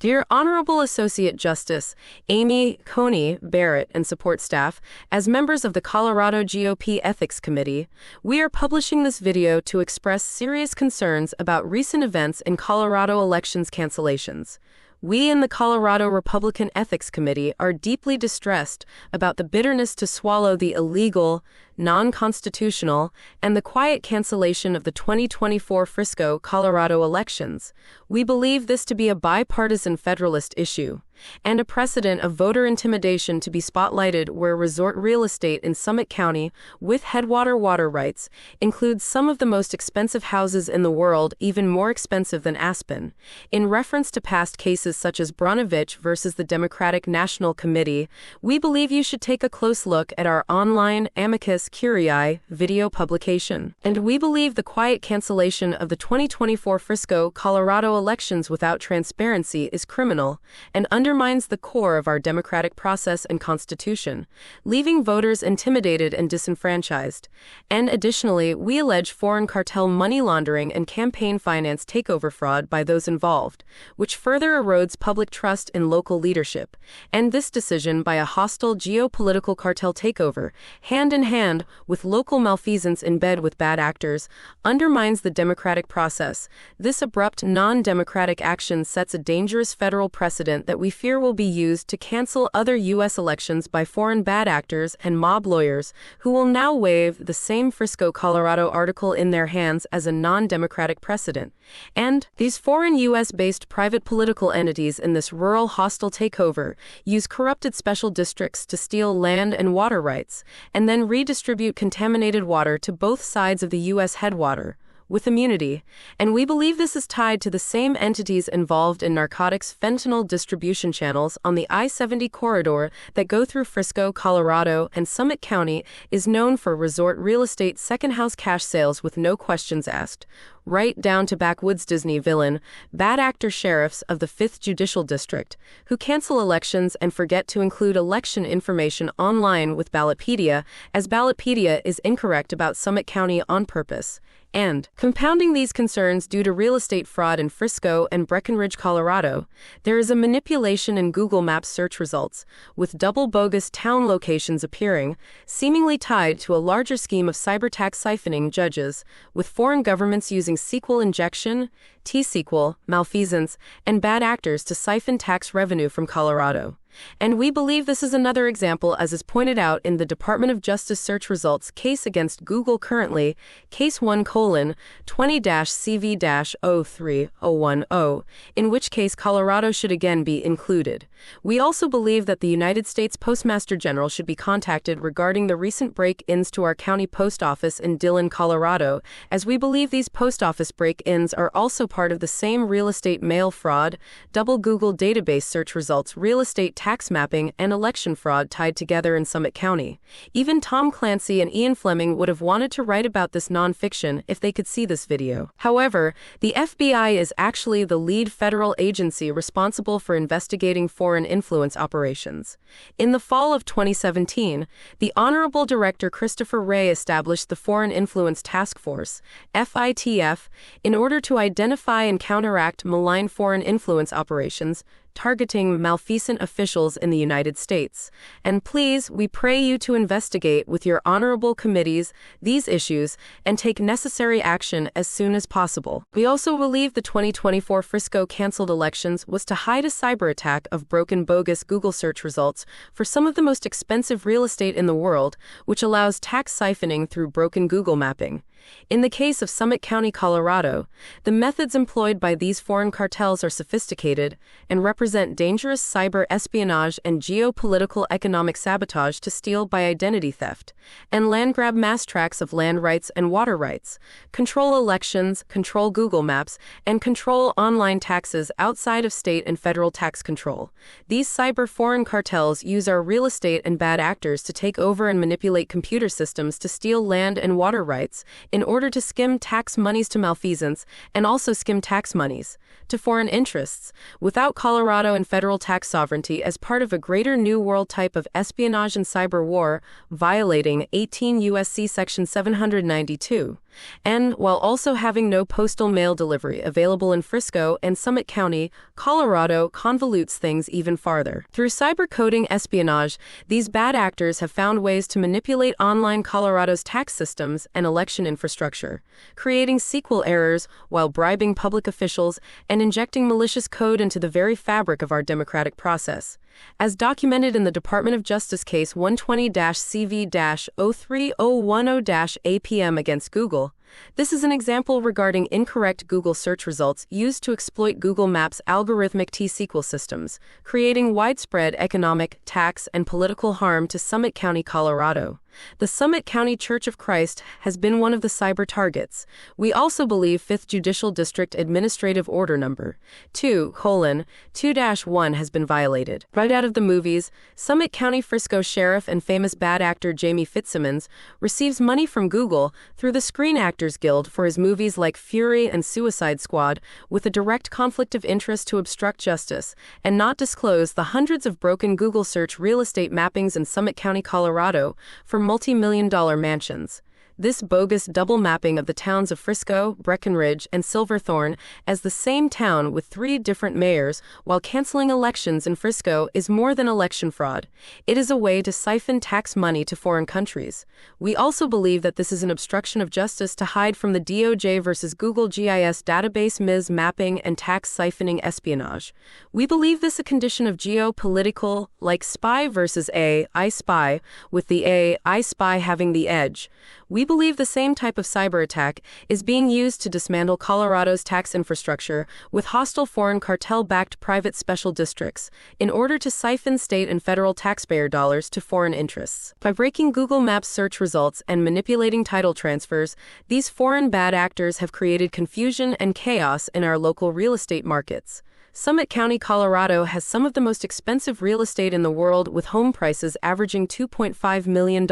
Dear Honorable Associate Justice Amy Coney Barrett and support staff, as members of the Colorado GOP Ethics Committee, we are publishing this video to express serious concerns about recent events in Colorado elections cancellations. We in the Colorado Republican Ethics Committee are deeply distressed about the bitterness to swallow the illegal, non-constitutional, and the quiet cancellation of the 2024 Frisco, Colorado elections. We believe this to be a bipartisan Federalist issue, and a precedent of voter intimidation to be spotlighted where resort real estate in Summit County, with headwater water rights, includes some of the most expensive houses in the world, even more expensive than Aspen. In reference to past cases such as Bronovich versus the Democratic National Committee, we believe you should take a close look at our online amicus curiae video publication. And we believe the quiet cancellation of the 2024 Frisco, Colorado elections without transparency is criminal and undermines the core of our democratic process and constitution, leaving voters intimidated and disenfranchised. And additionally, we allege foreign cartel money laundering and campaign finance takeover fraud by those involved, which further erodes public trust in local leadership. And this decision by a hostile geopolitical cartel takeover, hand in hand with local malfeasance in bed with bad actors, undermines the democratic process. This abrupt, non-democratic action sets a dangerous federal precedent that we fear will be used to cancel other U.S. elections by foreign bad actors and mob lawyers who will now wave the same Frisco, Colorado article in their hands as a non-democratic precedent. And these foreign U.S.-based private political entities in this rural hostile takeover use corrupted special districts to steal land and water rights, and then redistribute contaminated water to both sides of the U.S. headwater, with immunity, and we believe this is tied to the same entities involved in narcotics fentanyl distribution channels on the I-70 corridor that go through Frisco, Colorado, and Summit County is known for resort real estate second-house cash sales with no questions asked, right down to backwoods Disney villain, bad actor sheriffs of the 5th Judicial District, who cancel elections and forget to include election information online with Ballotpedia, as Ballotpedia is incorrect about Summit County on purpose. And, compounding these concerns due to real estate fraud in Frisco and Breckenridge, Colorado, there is a manipulation in Google Maps search results, with double bogus town locations appearing, seemingly tied to a larger scheme of cyber tax siphoning judges, with foreign governments using SQL injection, T-SQL, malfeasance, and bad actors to siphon tax revenue from Colorado. And we believe this is another example, as is pointed out in the Department of Justice search results case against Google currently, Case 1:20-CV-03010, in which case Colorado should again be included. We also believe that the United States Postmaster General should be contacted regarding the recent break-ins to our county post office in Dillon, Colorado, as we believe these post office break-ins are also part of the same real estate mail fraud, double Google database search results, real estate tax mapping, and election fraud tied together in Summit County. Even Tom Clancy and Ian Fleming would have wanted to write about this nonfiction if they could see this video. However, the FBI is actually the lead federal agency responsible for investigating foreign influence operations. In the fall of 2017, the Honorable Director Christopher Wray established the Foreign Influence Task Force, FITF, in order to identify and counteract malign foreign influence operations targeting malfeasant officials in the United States. And please, we pray you to investigate with your honorable committees these issues and take necessary action as soon as possible. We also believe the 2024 Frisco canceled elections was to hide a cyber attack of broken bogus Google search results for some of the most expensive real estate in the world, which allows tax siphoning through broken Google mapping. In the case of Summit County, Colorado, the methods employed by these foreign cartels are sophisticated and represent dangerous cyber espionage and geopolitical economic sabotage to steal by identity theft and land grab mass tracts of land rights and water rights, control elections, control Google Maps, and control online taxes outside of state and federal tax control. These cyber foreign cartels use our real estate and bad actors to take over and manipulate computer systems to steal land and water rights in order to skim tax monies to malfeasance and also skim tax monies to foreign interests, without Colorado and federal tax sovereignty as part of a greater New World type of espionage and cyber war, violating 18 U.S.C. Section 792. and while also having no postal mail delivery available in Frisco and Summit County, Colorado convolutes things even farther. Through cyber-coding espionage, these bad actors have found ways to manipulate online Colorado's tax systems and election infrastructure, creating SQL errors while bribing public officials and injecting malicious code into the very fabric of our democratic process. As documented in the Department of Justice case 120-CV-03010-APM against Google, this is an example regarding incorrect Google search results used to exploit Google Maps' algorithmic T-SQL systems, creating widespread economic, tax, and political harm to Summit County, Colorado. The Summit County Church of Christ has been one of the cyber targets. We also believe 5th Judicial District Administrative Order Number 2:2-1 has been violated. Right out of the movies, Summit County Frisco Sheriff and famous bad actor Jamie Fitzsimmons receives money from Google through the Screen Actors Guild for his movies like Fury and Suicide Squad, with a direct conflict of interest to obstruct justice and not disclose the hundreds of broken Google search real estate mappings in Summit County, Colorado, for multi-million-dollar mansions. This bogus double mapping of the towns of Frisco, Breckenridge, and Silverthorne as the same town with 3 different mayors while canceling elections in Frisco is more than election fraud. It is a way to siphon tax money to foreign countries. We also believe that this is an obstruction of justice to hide from the DOJ versus Google GIS database MIS mapping and tax siphoning espionage. We believe this a condition of geopolitical, like spy versus I spy, with the I spy having the edge. We believe the same type of cyber attack is being used to dismantle Colorado's tax infrastructure with hostile foreign cartel-backed private special districts in order to siphon state and federal taxpayer dollars to foreign interests. By breaking Google Maps search results and manipulating title transfers, these foreign bad actors have created confusion and chaos in our local real estate markets. Summit County, Colorado has some of the most expensive real estate in the world, with home prices averaging $2.5 million,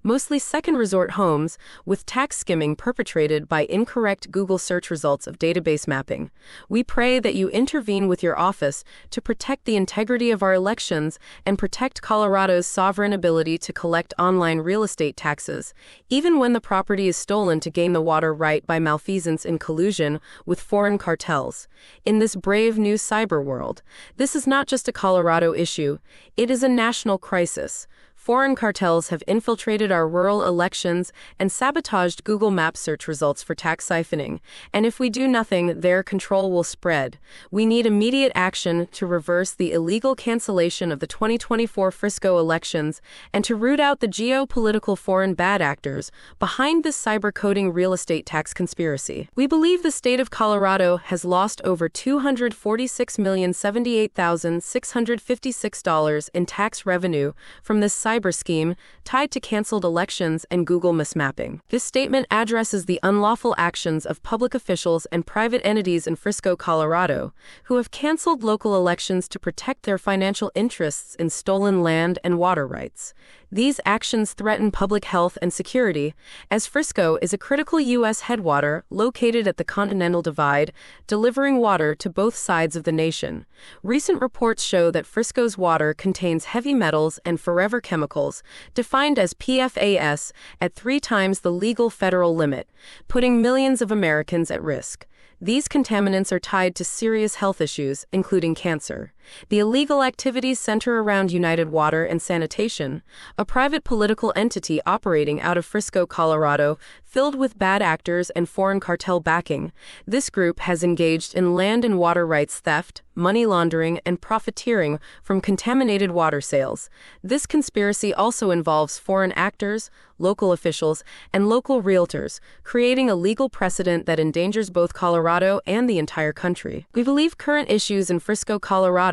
mostly second resort homes, with tax skimming perpetrated by incorrect Google search results of database mapping. We pray that you intervene with your office to protect the integrity of our elections and protect Colorado's sovereign ability to collect online real estate taxes, even when the property is stolen to gain the water right by malfeasance in collusion with foreign cartels. In this brave new cyber world, this is not just a Colorado issue, it is a national crisis. Foreign cartels have infiltrated our rural elections and sabotaged Google Maps search results for tax siphoning, and if we do nothing, their control will spread. We need immediate action to reverse the illegal cancellation of the 2024 Frisco elections and to root out the geopolitical foreign bad actors behind this cyber-coding real estate tax conspiracy. We believe the state of Colorado has lost over $246,078,656 in tax revenue from this cyber scheme tied to canceled elections and Google mismapping. This statement addresses the unlawful actions of public officials and private entities in Frisco, Colorado, who have canceled local elections to protect their financial interests in stolen land and water rights. These actions threaten public health and security, as Frisco is a critical U.S. headwater located at the Continental Divide, delivering water to both sides of the nation. Recent reports show that Frisco's water contains heavy metals and forever chemicals, defined as PFAS, at 3 times the legal federal limit, putting millions of Americans at risk. These contaminants are tied to serious health issues, including cancer. The illegal activities center around United Water and Sanitation, a private political entity operating out of Frisco, Colorado, filled with bad actors and foreign cartel backing. This group has engaged in land and water rights theft, money laundering, and profiteering from contaminated water sales. This conspiracy also involves foreign actors, local officials, and local realtors, creating a legal precedent that endangers both Colorado and the entire country. We believe current issues in Frisco, Colorado,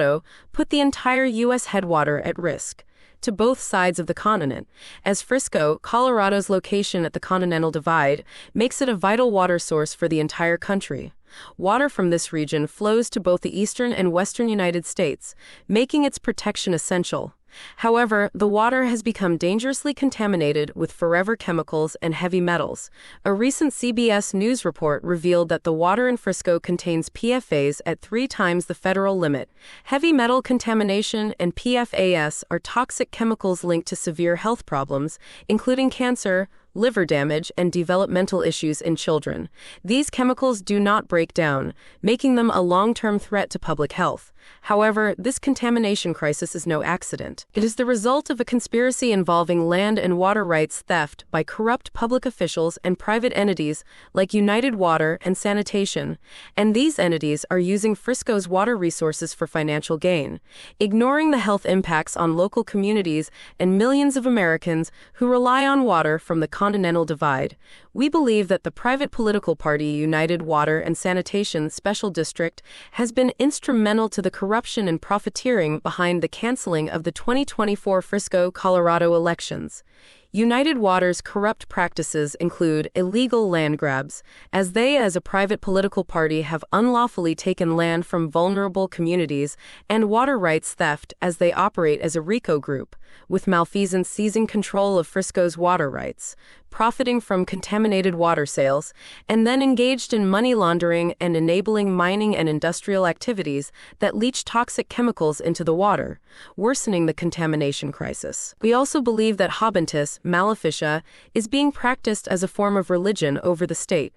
put the entire U.S. headwater at risk to both sides of the continent, as Frisco, Colorado's location at the Continental Divide, makes it a vital water source for the entire country. Water from this region flows to both the eastern and western United States, making its protection essential. However, the water has become dangerously contaminated with forever chemicals and heavy metals. A recent CBS News report revealed that the water in Frisco contains PFAS at 3 times the federal limit. Heavy metal contamination and PFAS are toxic chemicals linked to severe health problems, including cancer, liver damage, and developmental issues in children. These chemicals do not break down, making them a long-term threat to public health. However, this contamination crisis is no accident. It is the result of a conspiracy involving land and water rights theft by corrupt public officials and private entities like United Water and Sanitation, and these entities are using Frisco's water resources for financial gain, ignoring the health impacts on local communities and millions of Americans who rely on water from the Continental Divide. We believe that the private political party United Water and Sanitation Special District has been instrumental to the corruption and profiteering behind the canceling of the 2024 Frisco, Colorado elections. United Water's corrupt practices include illegal land grabs, as they, as a private political party, have unlawfully taken land from vulnerable communities, and water rights theft, as they operate as a RICO group, with malfeasance seizing control of Frisco's water rights, profiting from contaminated water sales, and then engaged in money laundering and enabling mining and industrial activities that leach toxic chemicals into the water, worsening the contamination crisis. We also believe that habentus maleficia is being practiced as a form of religion over the state,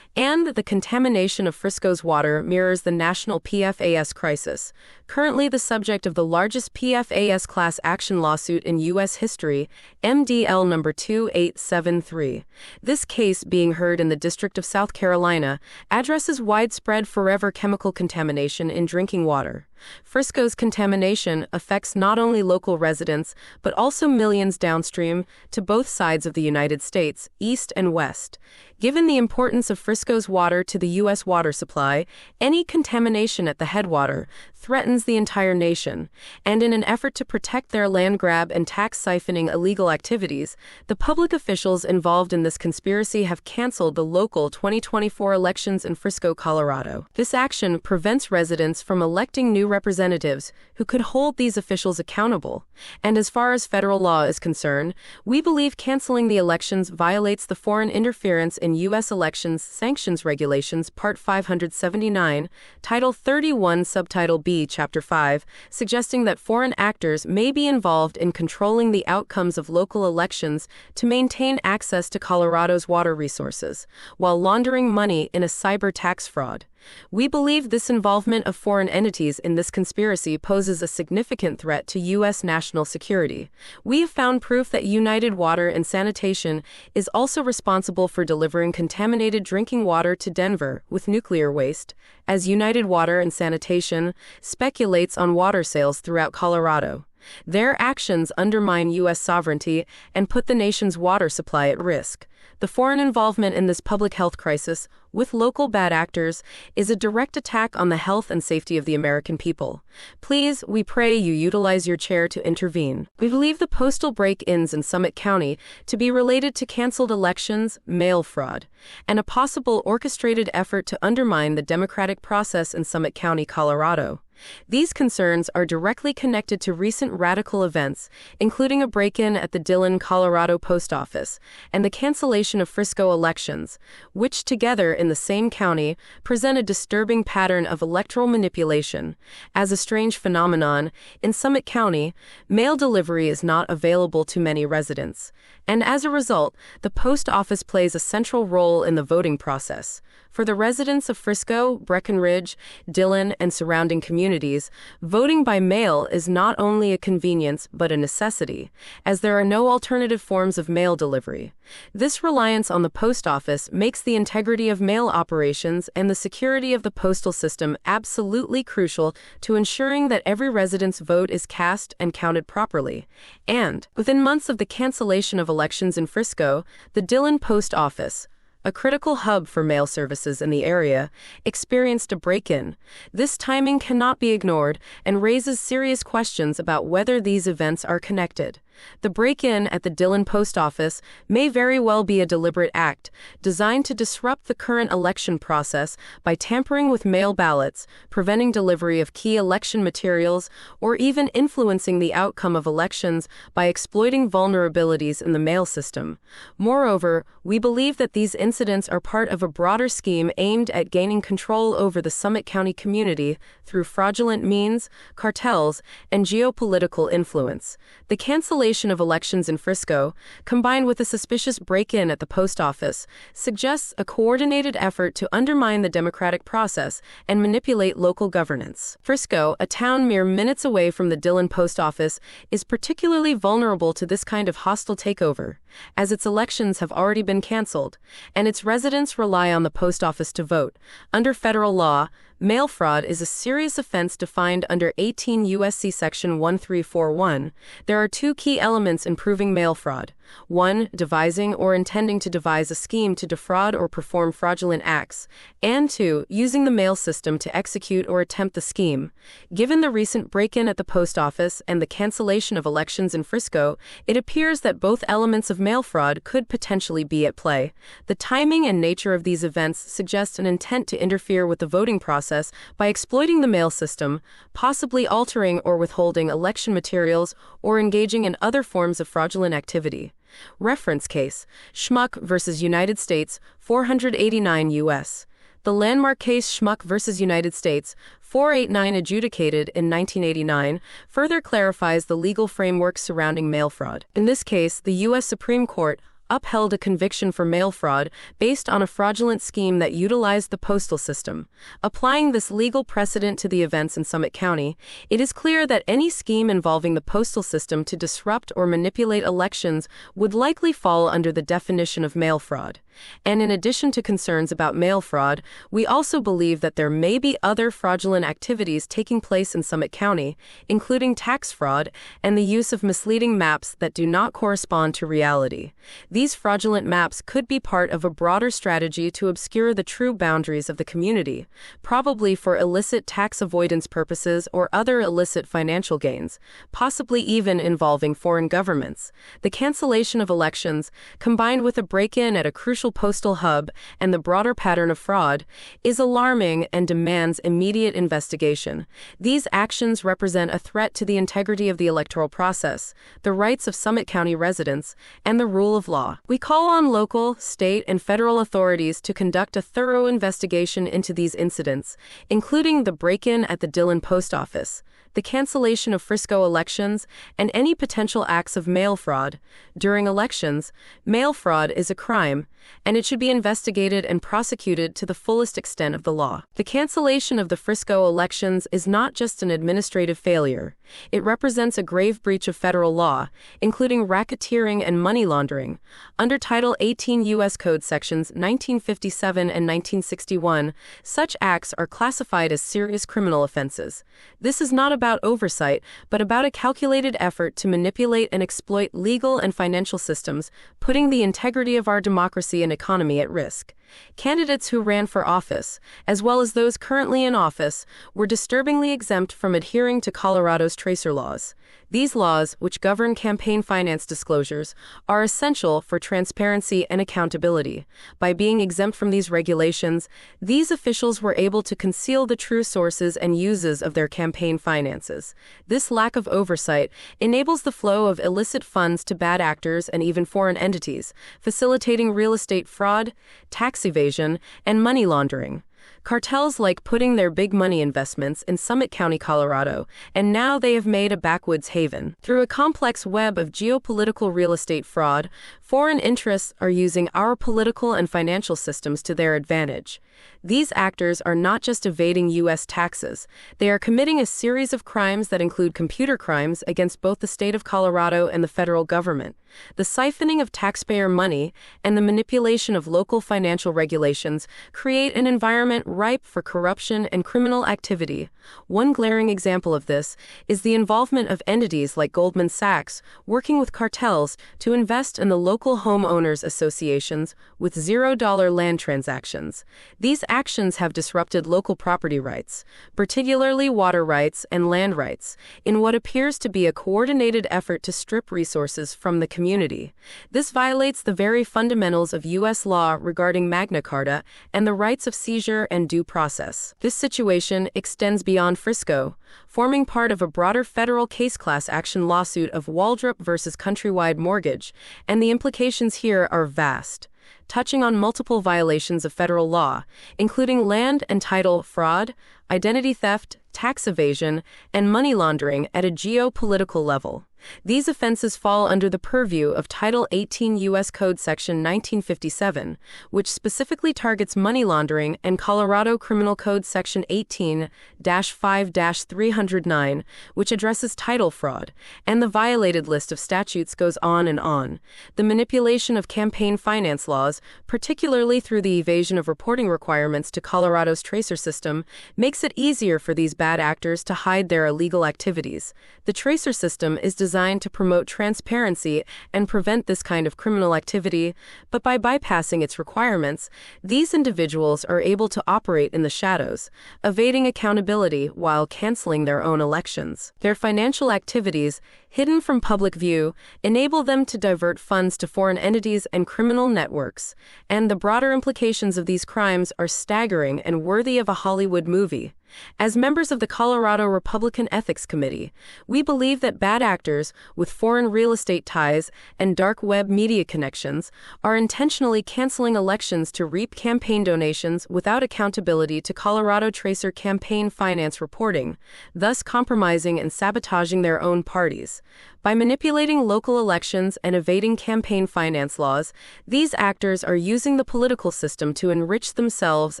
and that the contamination of Frisco's water mirrors the national PFAS crisis, currently the subject of the largest PFAS class action lawsuit in U.S. history, MDL number 2873. This case, being heard in the District of South Carolina, addresses widespread forever chemical contamination in drinking water. Frisco's contamination affects not only local residents, but also millions downstream to both sides of the United States, east and west. Given the importance of Frisco's water to the U.S. water supply, any contamination at the headwater threatens the entire nation, and in an effort to protect their land grab and tax siphoning illegal activities, the public officials involved in this conspiracy have canceled the local 2024 elections in Frisco, Colorado. This action prevents residents from electing new representatives who could hold these officials accountable, and as far as federal law is concerned, we believe canceling the elections violates the Foreign Interference in U.S. Elections Sanctions Regulations, Part 579, Title 31, Subtitle B, Chapter 5, suggesting that foreign actors may be involved in controlling the outcomes of local elections to maintain access to Colorado's water resources, while laundering money in a cyber tax fraud. We believe this involvement of foreign entities in this conspiracy poses a significant threat to U.S. national security. We have found proof that United Water and Sanitation is also responsible for delivering contaminated drinking water to Denver with nuclear waste, as United Water and Sanitation speculates on water sales throughout Colorado. Their actions undermine U.S. sovereignty and put the nation's water supply at risk. The foreign involvement in this public health crisis, with local bad actors, is a direct attack on the health and safety of the American people. Please, we pray you utilize your chair to intervene. We believe the postal break-ins in Summit County to be related to canceled elections, mail fraud, and a possible orchestrated effort to undermine the democratic process in Summit County, Colorado. These concerns are directly connected to recent radical events, including a break-in at the Dillon, Colorado post office, and the cancellation of Frisco elections, which together in the same county present a disturbing pattern of electoral manipulation. As a strange phenomenon, in Summit County, mail delivery is not available to many residents, and as a result, the post office plays a central role in the voting process. For the residents of Frisco, Breckenridge, Dillon, and surrounding communities, voting by mail is not only a convenience but a necessity, as there are no alternative forms of mail delivery. This reliance on the post office makes the integrity of mail operations and the security of the postal system absolutely crucial to ensuring that every resident's vote is cast and counted properly. And, within months of the cancellation of elections in Frisco, the Dillon post office, a critical hub for mail services in the area, experienced a break-in. This timing cannot be ignored and raises serious questions about whether these events are connected. The break-in at the Dillon post office may very well be a deliberate act, designed to disrupt the current election process by tampering with mail ballots, preventing delivery of key election materials, or even influencing the outcome of elections by exploiting vulnerabilities in the mail system. Moreover, we believe that these incidents are part of a broader scheme aimed at gaining control over the Summit County community through fraudulent means, cartels, and geopolitical influence. The cancellation cancellation of elections in Frisco, combined with a suspicious break-in at the post office, suggests a coordinated effort to undermine the democratic process and manipulate local governance. Frisco, a town mere minutes away from the Dillon post office, is particularly vulnerable to this kind of hostile takeover, as its elections have already been canceled, and its residents rely on the post office to vote. Under federal law, mail fraud is a serious offense defined under 18 U.S.C. Section 1341. There are two key elements in proving mail fraud. 1. Devising or intending to devise a scheme to defraud or perform fraudulent acts, and 2. Using the mail system to execute or attempt the scheme. Given the recent break-in at the post office and the cancellation of elections in Frisco, it appears that both elements of mail fraud could potentially be at play. The timing and nature of these events suggest an intent to interfere with the voting process by exploiting the mail system, possibly altering or withholding election materials or engaging in other forms of fraudulent activity. Reference case: Schmuck v. United States, 489 U.S. The landmark case Schmuck v. United States, 489, adjudicated in 1989, further clarifies the legal framework surrounding mail fraud. In this case, the U.S. Supreme Court upheld a conviction for mail fraud based on a fraudulent scheme that utilized the postal system. Applying this legal precedent to the events in Summit County, it is clear that any scheme involving the postal system to disrupt or manipulate elections would likely fall under the definition of mail fraud. And in addition to concerns about mail fraud, we also believe that there may be other fraudulent activities taking place in Summit County, including tax fraud and the use of misleading maps that do not correspond to reality. These fraudulent maps could be part of a broader strategy to obscure the true boundaries of the community, probably for illicit tax avoidance purposes or other illicit financial gains, possibly even involving foreign governments. The cancellation of elections, combined with a break-in at a crucial postal hub and the broader pattern of fraud, is alarming and demands immediate investigation. These actions represent a threat to the integrity of the electoral process, the rights of Summit County residents, and the rule of law. We call on local, state, and federal authorities to conduct a thorough investigation into these incidents, including the break-in at the Dillon post office, the cancellation of Frisco elections, and any potential acts of mail fraud. During elections, mail fraud is a crime, and it should be investigated and prosecuted to the fullest extent of the law. The cancellation of the Frisco elections is not just an administrative failure. It represents a grave breach of federal law, including racketeering and money laundering. Under Title 18 U.S. Code Sections 1957 and 1961, such acts are classified as serious criminal offenses. This is not about oversight, but about a calculated effort to manipulate and exploit legal and financial systems, putting the integrity of our democracy and economy at risk. Candidates who ran for office, as well as those currently in office, were disturbingly exempt from adhering to Colorado's tracer laws. These laws, which govern campaign finance disclosures, are essential for transparency and accountability. By being exempt from these regulations, these officials were able to conceal the true sources and uses of their campaign finances. This lack of oversight enables the flow of illicit funds to bad actors and even foreign entities, facilitating real estate fraud, tax evasion, and money laundering. Cartels like putting their big money investments in Summit County, Colorado, and now they have made a backwoods haven. Through a complex web of geopolitical real estate fraud, foreign interests are using our political and financial systems to their advantage. These actors are not just evading U.S. taxes, they are committing a series of crimes that include computer crimes against both the state of Colorado and the federal government. The siphoning of taxpayer money and the manipulation of local financial regulations create an environment ripe for corruption and criminal activity. One glaring example of this is the involvement of entities like Goldman Sachs working with cartels to invest in the local homeowners associations with $0 land transactions. These actions have disrupted local property rights, particularly water rights and land rights, in what appears to be a coordinated effort to strip resources from the community. This violates the very fundamentals of U.S. law regarding Magna Carta and the rights of seizure and due process. This situation extends beyond Frisco, forming part of a broader federal case class action lawsuit of Waldrop versus Countrywide Mortgage, and the implications here are vast, touching on multiple violations of federal law, including land and title fraud, identity theft, tax evasion, and money laundering at a geopolitical level. These offenses fall under the purview of Title 18 U.S. Code Section 1957, which specifically targets money laundering, and Colorado Criminal Code Section 18-5-309, which addresses title fraud, and the violated list of statutes goes on and on. The manipulation of campaign finance laws, particularly through the evasion of reporting requirements to Colorado's tracer system, makes it easier for these bad actors to hide their illegal activities. The tracer system is designed to promote transparency and prevent this kind of criminal activity, but by bypassing its requirements, these individuals are able to operate in the shadows, evading accountability while canceling their own elections. Their financial activities, hidden from public view, enable them to divert funds to foreign entities and criminal networks, and the broader implications of these crimes are staggering and worthy of a Hollywood movie. As members of the Colorado Republican Ethics Committee, we believe that bad actors with foreign real estate ties and dark web media connections are intentionally canceling elections to reap campaign donations without accountability to Colorado Tracer campaign finance reporting, thus compromising and sabotaging their own parties. By manipulating local elections and evading campaign finance laws, these actors are using the political system to enrich themselves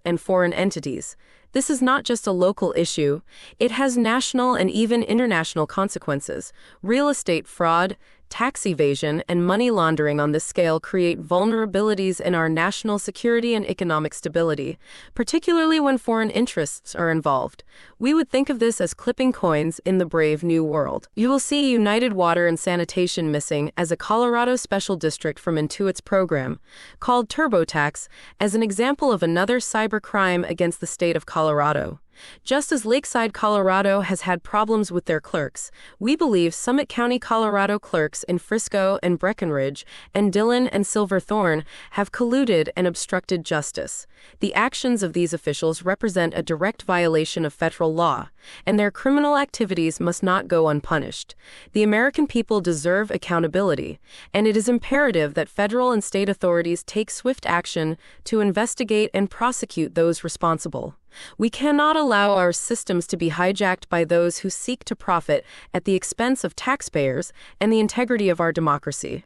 and foreign entities. This is not just a local issue, it has national and even international consequences. Real estate fraud, tax evasion, and money laundering on this scale create vulnerabilities in our national security and economic stability, particularly when foreign interests are involved. We would think of this as clipping coins in the brave new world. You will see United Water and Sanitation missing as a Colorado special district from Intuit's program, called TurboTax, as an example of another cybercrime against the state of Colorado. Just as Lakeside, Colorado has had problems with their clerks, we believe Summit County, Colorado clerks in Frisco and Breckenridge and Dillon and Silverthorne have colluded and obstructed justice. The actions of these officials represent a direct violation of federal law, and their criminal activities must not go unpunished. The American people deserve accountability, and it is imperative that federal and state authorities take swift action to investigate and prosecute those responsible. We cannot allow our systems to be hijacked by those who seek to profit at the expense of taxpayers and the integrity of our democracy.